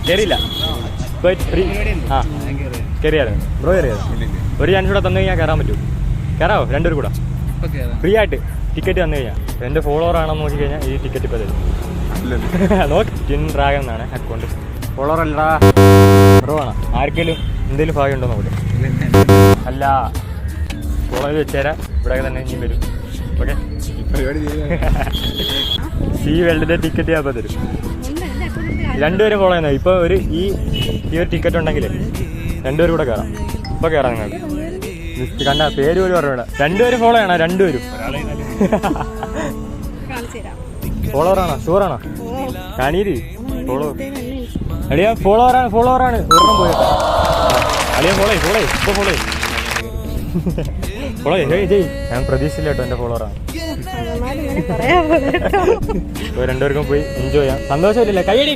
കയറിയില്ല. ആ കയറിയായിരുന്നു ബ്രോ, കയറിയായിരുന്നു. ഒരു ചാൻസ് കൂടെ തന്നു കഴിഞ്ഞാൽ കയറാൻ പറ്റും. കയറാവോ? രണ്ടുപേരും കൂടെ ഫ്രീ ആയിട്ട് ടിക്കറ്റ് തന്നു കഴിഞ്ഞാൽ. എൻ്റെ ഫോളോവർ ആണെന്ന് നോക്കി കഴിഞ്ഞാൽ ഈ ടിക്കറ്റ് ഇപ്പോൾ തരും. നോക്കി ടിൻ ഡ്രാഗൺ എന്നാണ് അക്കൗണ്ട്. ഫോളോവർ അല്ലടാ, ബ്രോ ആണ്. ആർക്കെങ്കിലും എന്തെങ്കിലും ഭാഗ്യം ഉണ്ടോ നോക്കട്ടെ. അല്ല, ഫോളോ ചെയ്ത് വെച്ചേരാം. ഇവിടെ തന്നെ ഇനിയും വരും. ഓക്കെ, സി വേൾഡിൻ്റെ ടിക്കറ്റ് ഞാൻ ഇപ്പോൾ തരും. രണ്ടുപേരും ഫോളോ ചെയ്യുന്നത്. ഇപ്പോൾ ഈ ഒരു ടിക്കറ്റ് ഉണ്ടെങ്കിൽ രണ്ടുപേരും കൂടെ കയറാം. ഇപ്പോൾ കയറാം നിങ്ങൾക്ക്. കണ്ട പേര് പോലും പറഞ്ഞ രണ്ടുപേരും ഫോളോ ചെയ്യണം. രണ്ടുപേരും ഫോളോവറാണോ? ഷുവറാണോ? കാനീര് ഫോളോ അളിയ ഫോളോവറാണ്. ഒരെണ്ണം പോയി അളിയ ഫോളോ ഇപ്പൊ ഫോളോ ഞാൻ പ്രതീക്ഷിച്ചില്ല കേട്ടോ. എന്റെ ഫോളോവറാണ്. രണ്ടുപേർക്കും പോയി എൻജോയ് ചെയ്യാം. സന്തോഷമില്ലല്ലേ? കൈയടി.